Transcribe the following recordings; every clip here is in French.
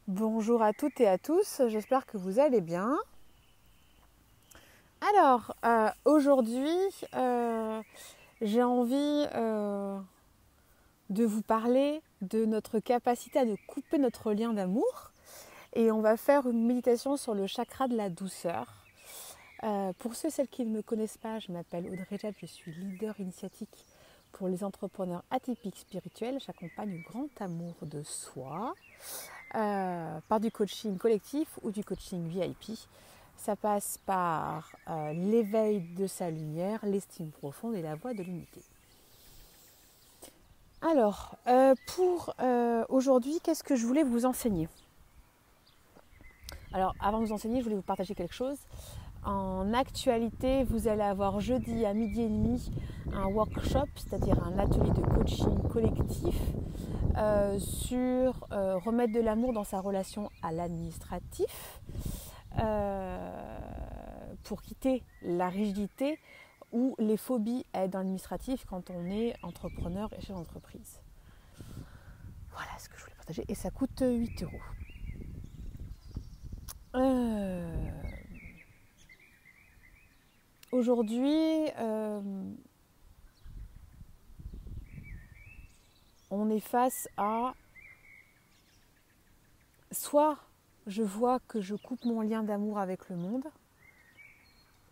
Bonjour à toutes et à tous, j'espère que vous allez bien. Alors, aujourd'hui, j'ai envie de vous parler de notre capacité à couper notre lien d'amour. Et on va faire une méditation sur le chakra de la douceur. Pour ceux et celles qui ne me connaissent pas, je m'appelle Audrey Jade, je suis leader initiatique pour les entrepreneurs atypiques spirituels. J'accompagne au grand amour de soi. Par du coaching collectif ou du coaching VIP. Ça passe par l'éveil de sa lumière, l'estime profonde et la voie de l'unité. Alors, pour aujourd'hui, qu'est-ce que je voulais vous enseigner ? Alors, avant de vous enseigner, je voulais vous partager quelque chose. En actualité, vous allez avoir jeudi à 12h30 un workshop, c'est-à-dire un atelier de coaching collectif sur remettre de l'amour dans sa relation à l'administratif pour quitter la rigidité ou les phobies à être dans l'administratif quand on est entrepreneur et chef d'entreprise. Voilà ce que je voulais partager et ça coûte 8 €. Aujourd'hui, on est face à soit je vois que je coupe mon lien d'amour avec le monde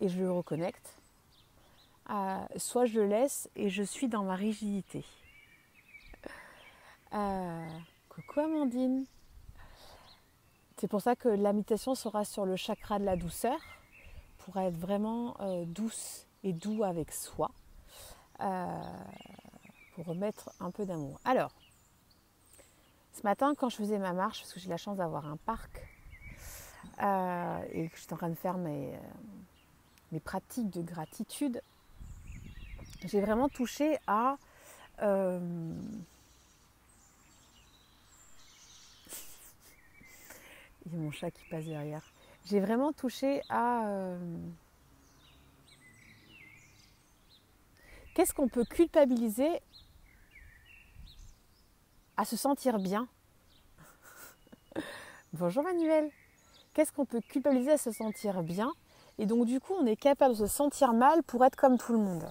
et je le reconnecte, soit je le laisse et je suis dans ma rigidité. Coucou Amandine. C'est pour ça que la méditation sera sur le chakra de la douceur, pour être vraiment douce et doux avec soi, pour remettre un peu d'amour. Alors, ce matin, quand je faisais ma marche, parce que j'ai la chance d'avoir un parc, et que j'étais en train de faire mes pratiques de gratitude, j'ai vraiment touché à... Il y a mon chat qui passe derrière. J'ai vraiment touché à... qu'est-ce qu'on peut culpabiliser à se sentir bien ? Bonjour Manuel. Qu'est-ce qu'on peut culpabiliser à se sentir bien ? Et donc du coup, on est capable de se sentir mal pour être comme tout le monde.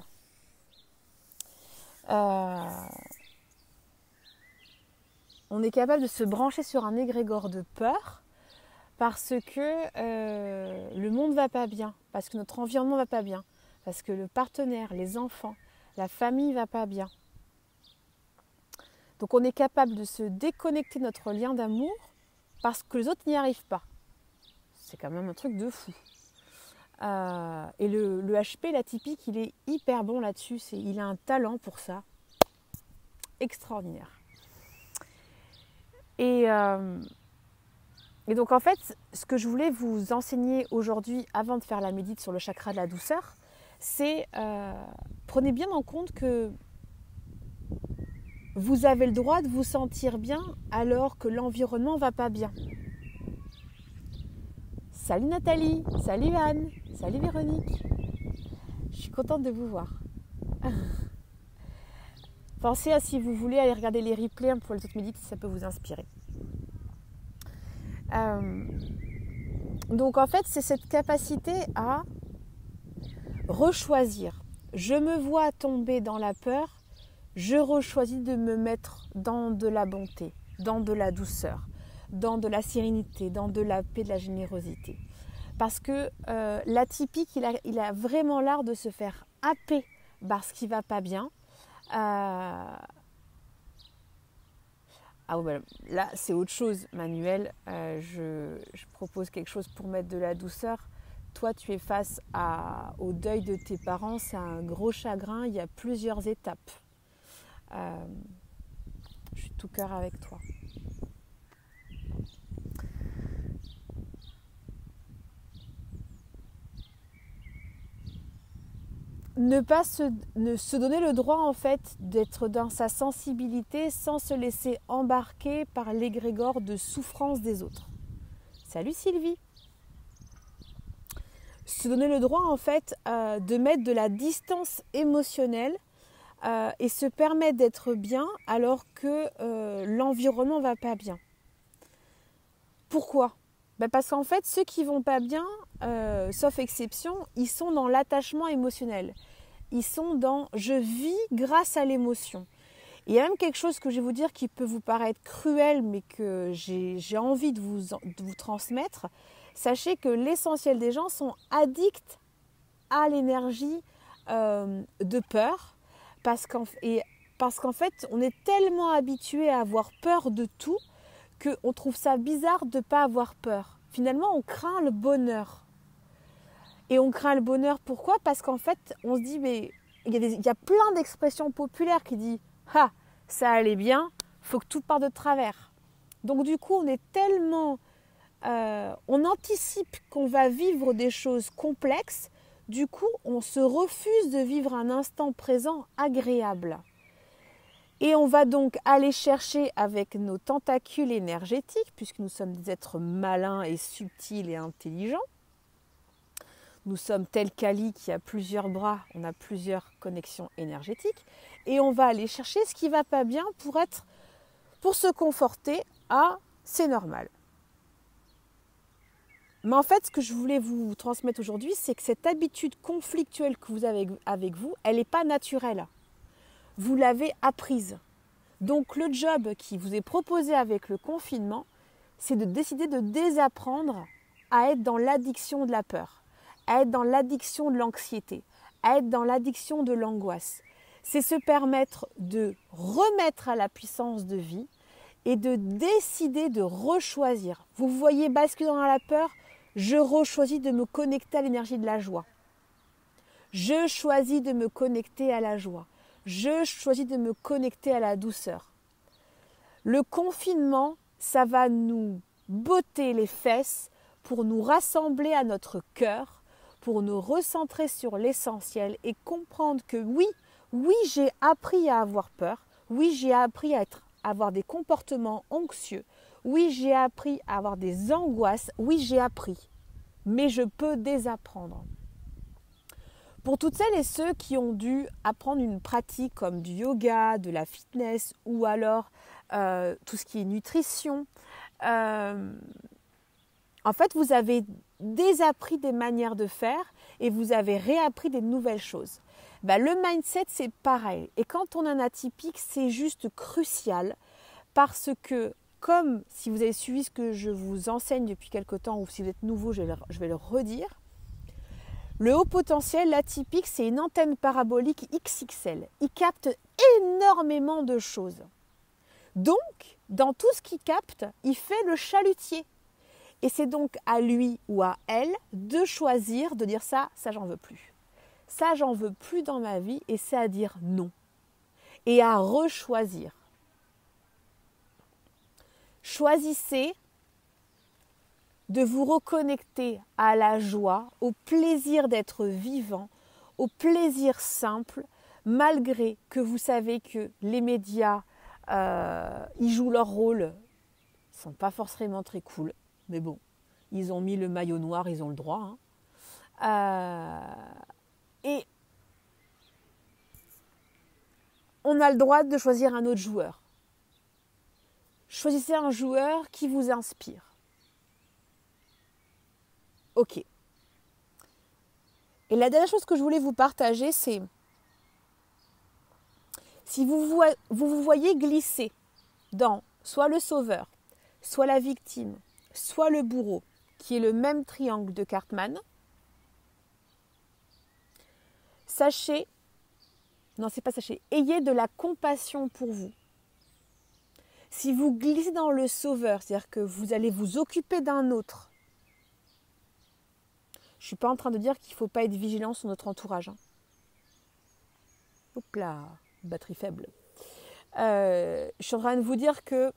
On est capable de se brancher sur un égrégore de peur parce que le monde ne va pas bien, parce que notre environnement ne va pas bien, parce que le partenaire, les enfants, la famille ne va pas bien. Donc on est capable de se déconnecter de notre lien d'amour parce que les autres n'y arrivent pas. C'est quand même un truc de fou. Et le HP, l'atypique, il est hyper bon là-dessus. Il a un talent pour ça. Extraordinaire. Et donc en fait, ce que je voulais vous enseigner aujourd'hui, avant de faire la médite sur le chakra de la douceur, c'est prenez bien en compte que vous avez le droit de vous sentir bien alors que l'environnement ne va pas bien. Salut Nathalie, salut Anne, salut Véronique. Je suis contente de vous voir. Pensez à, si vous voulez, aller regarder les replays pour les autres médites, si ça peut vous inspirer. Donc en fait, c'est cette capacité à rechoisir. Je me vois tomber dans la peur, je rechoisis de me mettre dans de la bonté, dans de la douceur, dans de la sérénité, dans de la paix, de la générosité. Parce que l'atypique, il a vraiment l'art de se faire happer par ce qui ne va pas bien. Là, c'est autre chose, Manuel. Je propose quelque chose pour mettre de la douceur. Toi, tu es face au deuil de tes parents. C'est un gros chagrin. Il y a plusieurs étapes. Je suis tout cœur avec toi. Ne pas se donner le droit en fait d'être dans sa sensibilité sans se laisser embarquer par l'égrégore de souffrance des autres. Salut Sylvie. Se donner le droit en fait de mettre de la distance émotionnelle et se permettre d'être bien alors que l'environnement ne va pas bien. Pourquoi? Parce qu'en fait, ceux qui vont pas bien, sauf exception, ils sont dans l'attachement émotionnel. Ils sont dans « je vis grâce à l'émotion ». Il y a même quelque chose que je vais vous dire qui peut vous paraître cruel, mais que j'ai envie de vous transmettre. Sachez que l'essentiel des gens sont addicts à l'énergie de peur, parce qu'en fait, on est tellement habitué à avoir peur de tout qu'on trouve ça bizarre de ne pas avoir peur. Finalement, on craint le bonheur. Et on craint le bonheur, pourquoi? Parce qu'en fait, on se dit, mais il y a plein d'expressions populaires qui disent « Ah, ça allait bien, faut que tout parte de travers ». Donc du coup, on est tellement... on anticipe qu'on va vivre des choses complexes, du coup, on se refuse de vivre un instant présent agréable. Et on va donc aller chercher avec nos tentacules énergétiques, puisque nous sommes des êtres malins et subtils et intelligents. Nous sommes tel Kali qui a plusieurs bras, on a plusieurs connexions énergétiques. Et on va aller chercher ce qui ne va pas bien pour se conforter à « c'est normal ». Mais en fait, ce que je voulais vous transmettre aujourd'hui, c'est que cette habitude conflictuelle que vous avez avec vous, elle n'est pas naturelle. Vous l'avez apprise. Donc le job qui vous est proposé avec le confinement, c'est de décider de désapprendre à être dans l'addiction de la peur, à être dans l'addiction de l'anxiété, à être dans l'addiction de l'angoisse. C'est se permettre de remettre à la puissance de vie et de décider de rechoisir. Vous voyez basculer dans la peur, je rechoisis de me connecter à l'énergie de la joie. Je choisis de me connecter à la joie. Je choisis de me connecter à la douceur. Le confinement, ça va nous botter les fesses pour nous rassembler à notre cœur, pour nous recentrer sur l'essentiel et comprendre que oui, j'ai appris à avoir peur, oui, j'ai appris à avoir des comportements anxieux, oui, j'ai appris à avoir des angoisses, oui, j'ai appris, mais je peux désapprendre. Pour toutes celles et ceux qui ont dû apprendre une pratique comme du yoga, de la fitness ou alors tout ce qui est nutrition, en fait, vous avez désappris des manières de faire et vous avez réappris des nouvelles choses. Le mindset, c'est pareil. Et quand on est un atypique, c'est juste crucial parce que, comme si vous avez suivi ce que je vous enseigne depuis quelque temps ou si vous êtes nouveau, je vais le redire, le haut potentiel, l'atypique, c'est une antenne parabolique XXL. Il capte énormément de choses. Donc, dans tout ce qu'il capte, il fait le chalutier. Et c'est donc à lui ou à elle de choisir, de dire ça j'en veux plus. Ça, j'en veux plus dans ma vie et c'est à dire non. Et à rechoisir. Choisissez de vous reconnecter à la joie, au plaisir d'être vivant, au plaisir simple, malgré que vous savez que les médias, ils jouent leur rôle, ils ne sont pas forcément très cool, mais bon, ils ont mis le maillot noir, ils ont le droit. Et on a le droit de choisir un autre joueur. Choisissez un joueur qui vous inspire. Ok. Et la dernière chose que je voulais vous partager, c'est si vous vous voyez glisser dans soit le sauveur, soit la victime, soit le bourreau, qui est le même triangle de Cartman, ayez de la compassion pour vous. Si vous glissez dans le sauveur, c'est-à-dire que vous allez vous occuper d'un autre, je ne suis pas en train de dire qu'il ne faut pas être vigilant sur notre entourage. Hop là, batterie faible. Je suis en train de vous dire que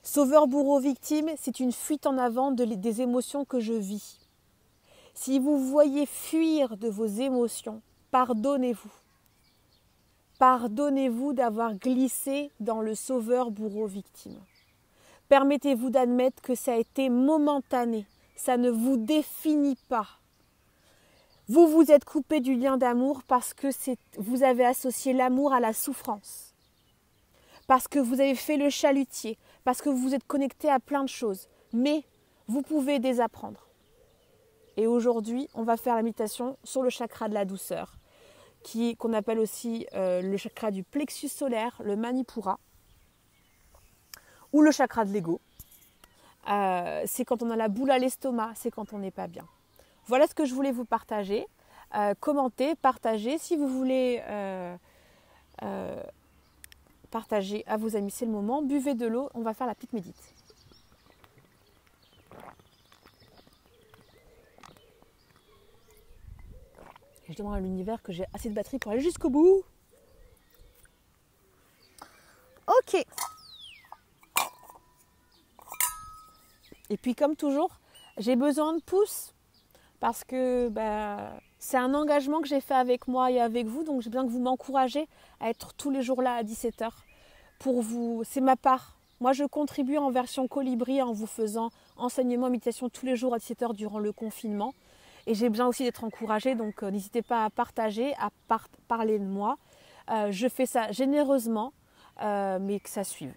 sauveur, bourreau, victime, c'est une fuite en avant des émotions que je vis. Si vous voyez fuir de vos émotions, pardonnez-vous. Pardonnez-vous d'avoir glissé dans le sauveur, bourreau, victime. Permettez-vous d'admettre que ça a été momentané. Ça ne vous définit pas. Vous vous êtes coupé du lien d'amour parce que vous avez associé l'amour à la souffrance. parce que vous avez fait le chalutier, parce que vous vous êtes connecté à plein de choses. Mais vous pouvez désapprendre. Et aujourd'hui, on va faire la méditation sur le chakra de la douceur, qu'on appelle aussi le chakra du plexus solaire, le Manipura, ou le chakra de l'ego. C'est quand on a la boule à l'estomac, c'est quand on n'est pas bien. Voilà ce que je voulais vous partager. Commentez, partagez. Si vous voulez partager à vos amis, c'est le moment. Buvez de l'eau, on va faire la petite médite. Et je demande à l'univers que j'ai assez de batterie pour aller jusqu'au bout. Ok. Et puis comme toujours, j'ai besoin de pouces parce que c'est un engagement que j'ai fait avec moi et avec vous. Donc j'ai besoin que vous m'encouragez à être tous les jours là à 17h. Pour vous, c'est ma part. Moi je contribue en version colibri en vous faisant enseignement, méditation tous les jours à 17h durant le confinement. Et j'ai besoin aussi d'être encouragée, donc n'hésitez pas à partager, à parler de moi. Je fais ça généreusement, mais que ça suive.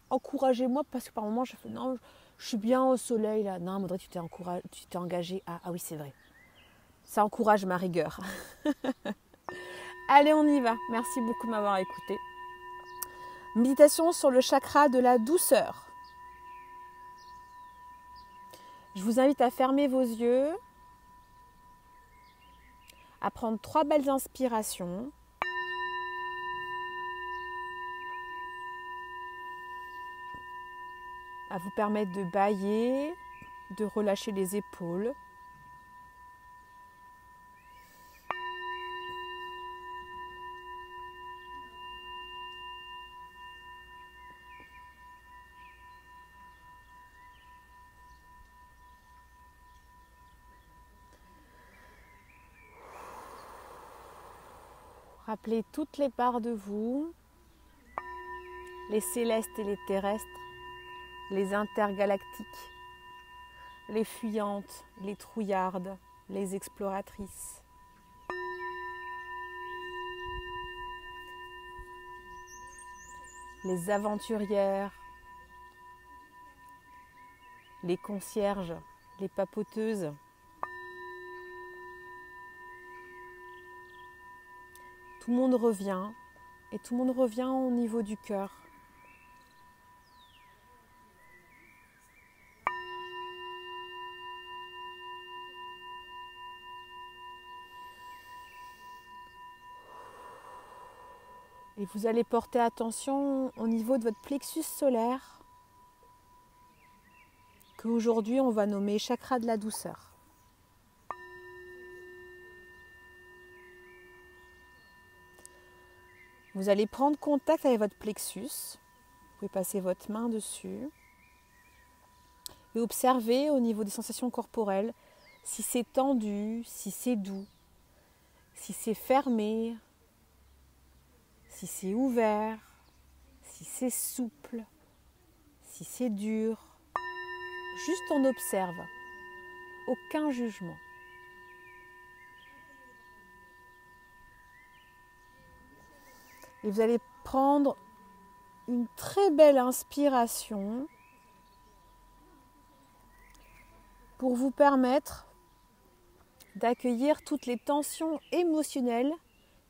Encouragez-moi parce que par moments je fais non, je suis bien au soleil là. Non, Maudrey, tu t'es engagée. Ah oui, c'est vrai. Ça encourage ma rigueur. Allez, on y va. Merci beaucoup de m'avoir écouté. Méditation sur le chakra de la douceur. Je vous invite à fermer vos yeux, à prendre 3 belles inspirations. À vous permettre de bâiller, de relâcher les épaules. Rappelez toutes les parts de vous, les célestes et les terrestres, les intergalactiques, les fuyantes, les trouillardes, les exploratrices. Les aventurières, les concierges, les papoteuses. Tout le monde revient, et tout le monde revient au niveau du cœur. Et vous allez porter attention au niveau de votre plexus solaire, qu'aujourd'hui on va nommer chakra de la douceur. Vous allez prendre contact avec votre plexus. Vous pouvez passer votre main dessus. Et observer au niveau des sensations corporelles si c'est tendu, si c'est doux, si c'est fermé, si c'est ouvert, si c'est souple, si c'est dur. Juste on observe. Aucun jugement. Et vous allez prendre une très belle inspiration pour vous permettre d'accueillir toutes les tensions émotionnelles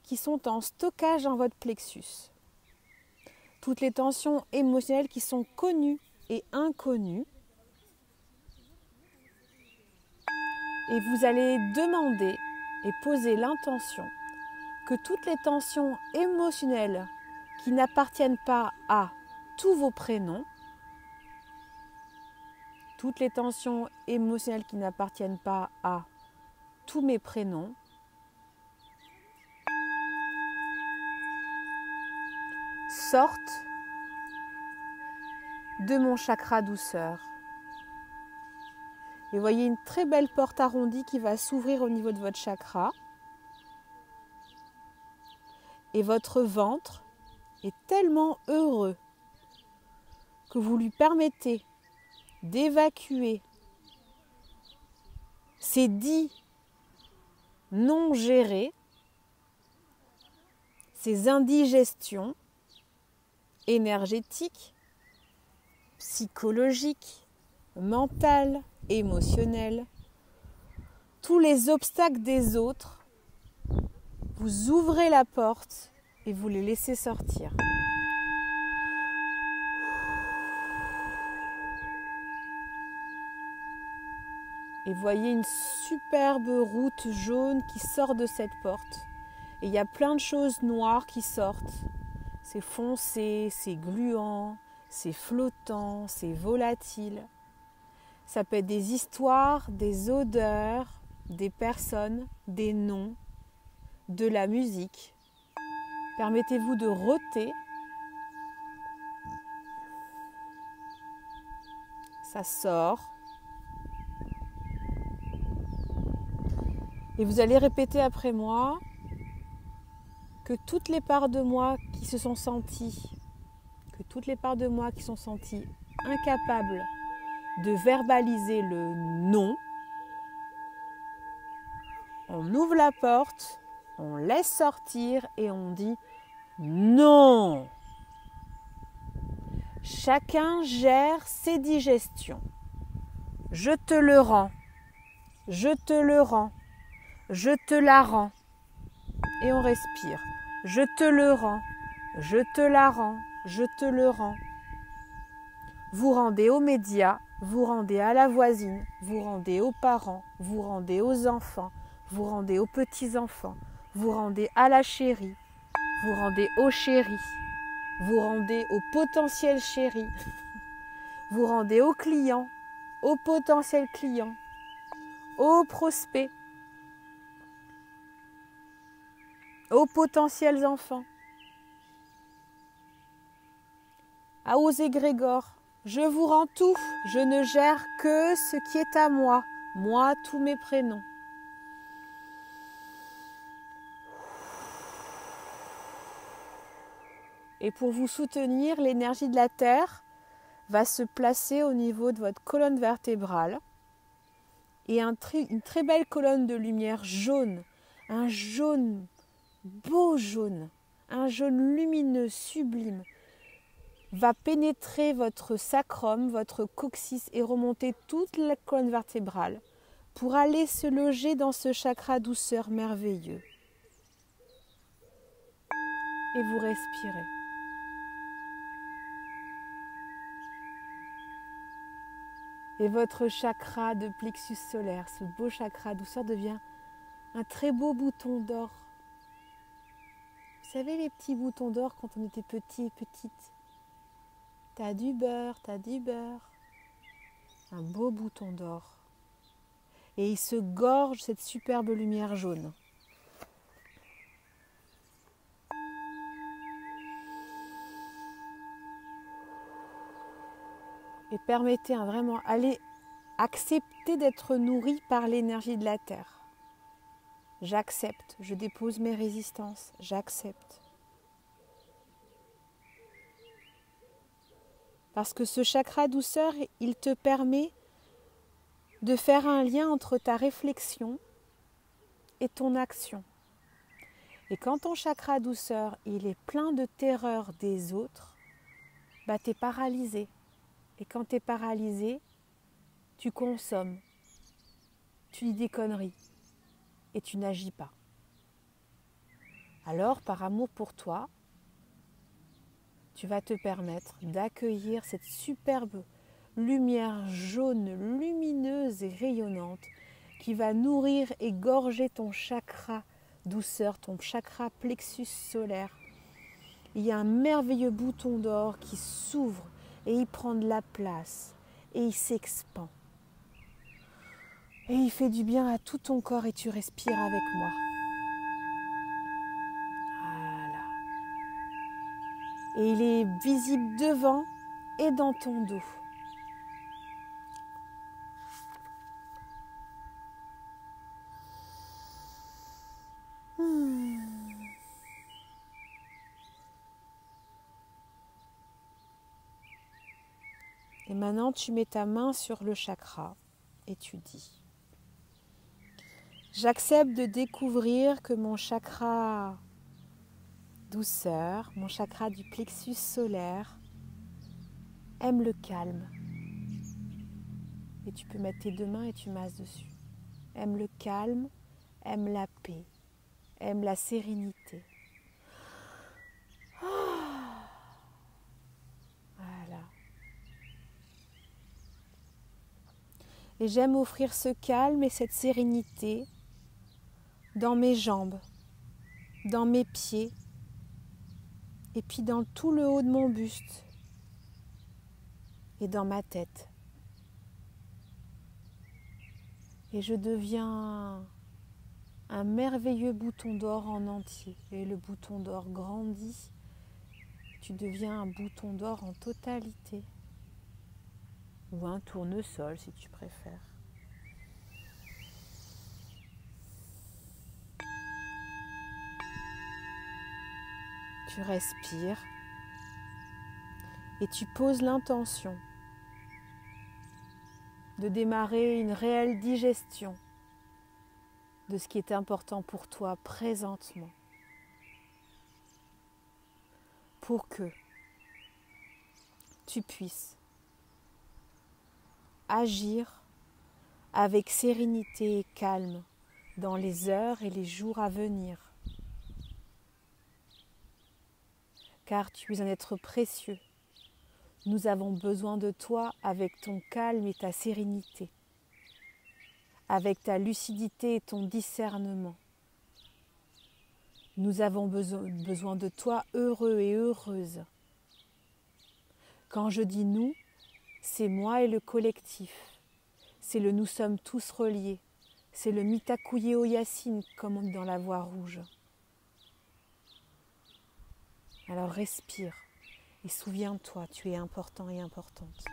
qui sont en stockage dans votre plexus. Toutes les tensions émotionnelles qui sont connues et inconnues. Et vous allez demander et poser l'intention que toutes les tensions émotionnelles qui n'appartiennent pas à tous vos prénoms, toutes les tensions émotionnelles qui n'appartiennent pas à tous mes prénoms, sortent de mon chakra douceur. Et voyez une très belle porte arrondie qui va s'ouvrir au niveau de votre chakra. Et votre ventre est tellement heureux que vous lui permettez d'évacuer ces 10 non gérés, ces indigestions, énergétique, psychologique, mental, émotionnel, tous les obstacles des autres, vous ouvrez la porte et vous les laissez sortir. Et voyez une superbe route jaune qui sort de cette porte. Et il y a plein de choses noires qui sortent. C'est foncé, c'est gluant, c'est flottant, c'est volatile. Ça peut être des histoires, des odeurs, des personnes, des noms, de la musique. Permettez-vous de rôter. Ça sort. Et vous allez répéter après moi que toutes les parts de moi qui se sont senties, incapables de verbaliser le non, on ouvre la porte, on laisse sortir et on dit non. Chacun gère ses digestions. Je te le rends, je te le rends, je te la rends. Et on respire. Je te le rends, je te la rends, je te le rends. Vous rendez aux médias, vous rendez à la voisine, vous rendez aux parents, vous rendez aux enfants, vous rendez aux petits-enfants, vous rendez à la chérie, vous rendez au chéri, vous rendez au potentiel chéri, vous rendez aux clients, aux potentiels clients, aux prospects, aux potentiels enfants, aux égrégores. Je vous rends tout, je ne gère que ce qui est à moi, moi tous mes prénoms. Et pour vous soutenir, l'énergie de la Terre va se placer au niveau de votre colonne vertébrale et une très belle colonne de lumière jaune, un jaune, beau jaune, un jaune lumineux, sublime, va pénétrer votre sacrum, votre coccyx et remonter toute la colonne vertébrale pour aller se loger dans ce chakra douceur merveilleux. Et vous respirez. Et votre chakra de plexus solaire, ce beau chakra douceur devient un très beau bouton d'or. Vous savez les petits boutons d'or quand on était petit et petite? T'as du beurre. Un beau bouton d'or. Et il se gorge cette superbe lumière jaune. Et permettez vraiment, allez accepter d'être nourri par l'énergie de la Terre. J'accepte, je dépose mes résistances, j'accepte. Parce que ce chakra douceur, il te permet de faire un lien entre ta réflexion et ton action. Et quand ton chakra douceur, il est plein de terreur des autres, tu es paralysé. Et quand tu es paralysé, tu consommes, tu dis des conneries et tu n'agis pas. Alors, par amour pour toi, tu vas te permettre d'accueillir cette superbe lumière jaune, lumineuse et rayonnante qui va nourrir et gorger ton chakra douceur, ton chakra plexus solaire. Il y a un merveilleux bouton d'or qui s'ouvre et il prend de la place et il s'expand. Et il fait du bien à tout ton corps et tu respires avec moi. Voilà. Et il est visible devant et dans ton dos. Et maintenant, tu mets ta main sur le chakra et tu dis: j'accepte de découvrir que mon chakra douceur. Mon chakra du plexus solaire aime le calme. Et tu peux mettre tes deux mains et tu masses dessus. Aime le calme, aime la paix, aime la sérénité. Voilà. Et j'aime offrir ce calme et cette sérénité dans mes jambes, dans mes pieds, et puis dans tout le haut de mon buste et dans ma tête. Et je deviens un merveilleux bouton d'or en entier. Et le bouton d'or grandit. Tu deviens un bouton d'or en totalité. Ou un tournesol si tu préfères. Tu respires et tu poses l'intention de démarrer une réelle digestion de ce qui est important pour toi présentement, pour que tu puisses agir avec sérénité et calme dans les heures et les jours à venir. Car tu es un être précieux. Nous avons besoin de toi avec ton calme et ta sérénité, avec ta lucidité et ton discernement. Nous avons besoin de toi heureux et heureuse. Quand je dis nous, c'est moi et le collectif. C'est le nous sommes tous reliés. C'est le Mitakuye Oyasin, comme on dit dans la voix rouge. Alors respire et souviens-toi, tu es important et importante.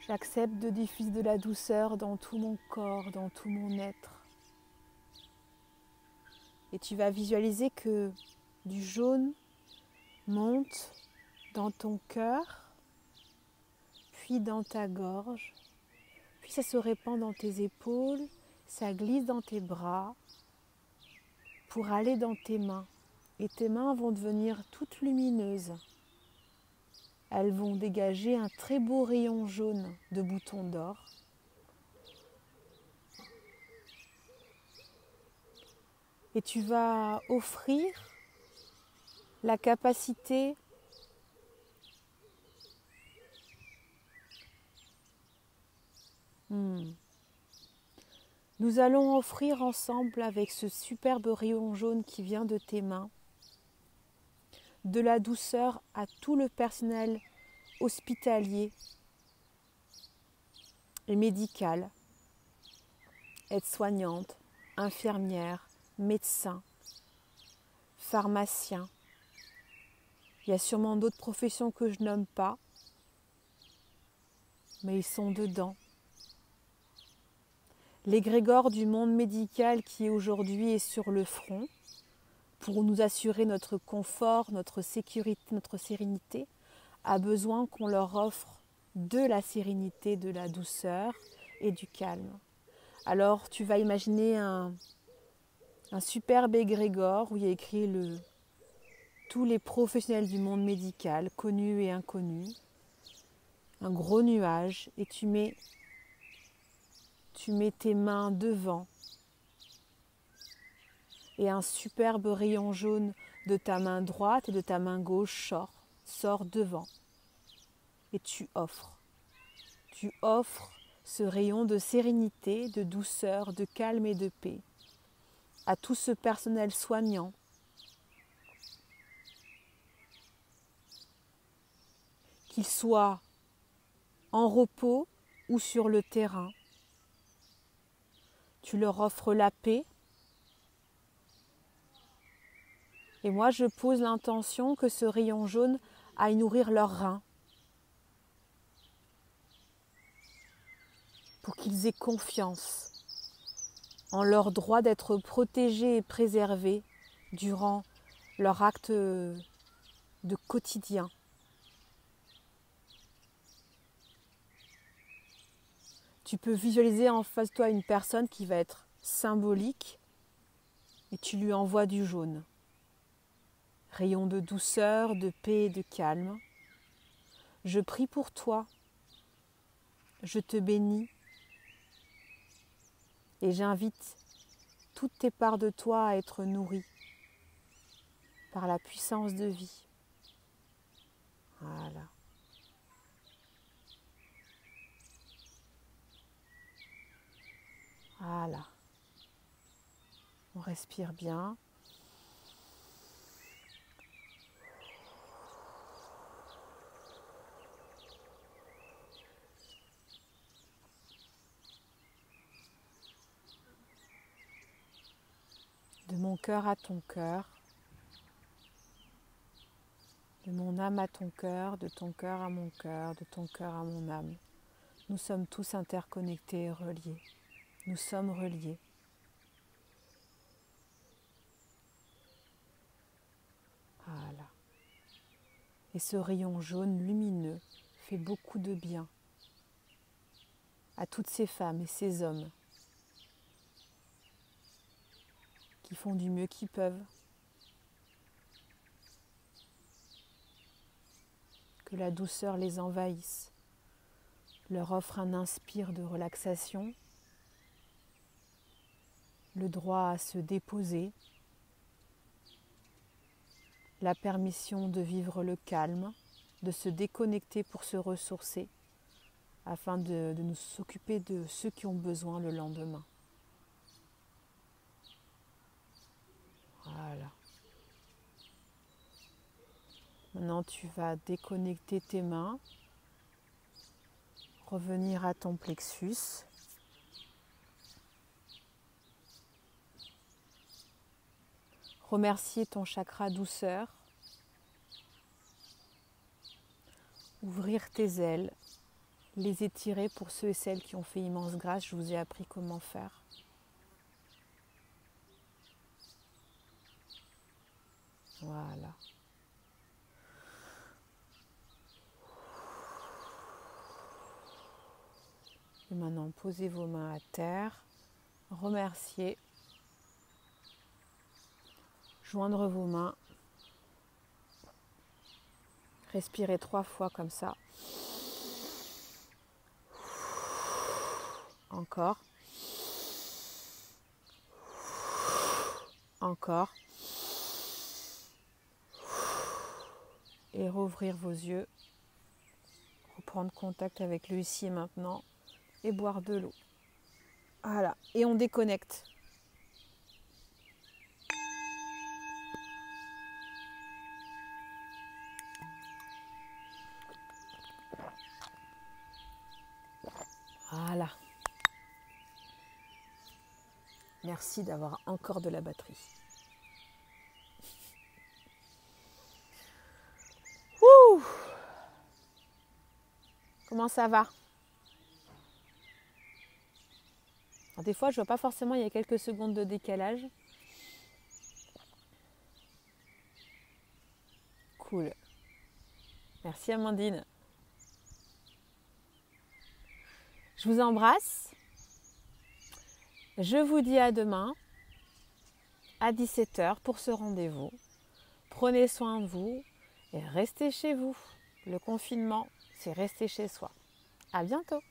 J'accepte de diffuser de la douceur dans tout mon corps, dans tout mon être. Et tu vas visualiser que du jaune monte dans ton cœur, puis dans ta gorge, puis ça se répand dans tes épaules, ça glisse dans tes bras pour aller dans tes mains. Et tes mains vont devenir toutes lumineuses. Elles vont dégager un très beau rayon jaune de boutons d'or. Et tu vas offrir la capacité Nous allons offrir ensemble avec ce superbe rayon jaune qui vient de tes mains de la douceur à tout le personnel hospitalier et médical, aides-soignantes, infirmières, médecins, pharmaciens. Il y a sûrement d'autres professions que je nomme pas, mais ils sont dedans. L'égrégore du monde médical qui aujourd'hui est sur le front pour nous assurer notre confort, notre sécurité, notre sérénité, a besoin qu'on leur offre de la sérénité, de la douceur et du calme. Alors tu vas imaginer un superbe égrégore où il y a écrit tous les professionnels du monde médical, connus et inconnus, un gros nuage, et tu mets tes mains devant et un superbe rayon jaune de ta main droite et de ta main gauche sort devant et tu offres ce rayon de sérénité, de douceur, de calme et de paix à tout ce personnel soignant qu'il soit en repos ou sur le terrain. Tu leur offres la paix. Et moi, je pose l'intention que ce rayon jaune aille nourrir leurs reins. Pour qu'ils aient confiance en leur droit d'être protégés et préservés durant leur acte de quotidien. Tu peux visualiser en face de toi une personne qui va être symbolique et tu lui envoies du jaune. Rayon de douceur, de paix et de calme. Je prie pour toi. Je te bénis. Et j'invite toutes tes parts de toi à être nourries par la puissance de vie. Voilà. Voilà. On respire bien. De mon cœur à ton cœur, de mon âme à ton cœur, de ton cœur à mon cœur, de ton cœur à mon âme. Nous sommes tous interconnectés et reliés. Nous sommes reliés. Voilà. Et ce rayon jaune lumineux fait beaucoup de bien à toutes ces femmes et ces hommes qui font du mieux qu'ils peuvent. Que la douceur les envahisse, leur offre un inspire de relaxation, le droit à se déposer, la permission de vivre le calme, de se déconnecter pour se ressourcer, afin de nous s'occuper de ceux qui ont besoin le lendemain. Voilà. Maintenant, tu vas déconnecter tes mains, revenir à ton plexus. Remercier ton chakra douceur. Ouvrir tes ailes, les étirer pour ceux et celles qui ont fait immense grâce. Je vous ai appris comment faire. Voilà. Et maintenant, posez vos mains à terre. Remerciez. Joindre vos mains. Respirez 3 fois comme ça. Encore. Encore. Et rouvrir vos yeux. Reprendre contact avec le ici et maintenant. Et boire de l'eau. Voilà. Et on déconnecte. Voilà. Merci d'avoir encore de la batterie. Ouh! Comment ça va? Alors, des fois, je ne vois pas forcément, il y a quelques secondes de décalage. Cool. Merci Amandine. Je vous embrasse. Je vous dis à demain à 17h pour ce rendez-vous. Prenez soin de vous et restez chez vous. Le confinement, c'est rester chez soi. À bientôt.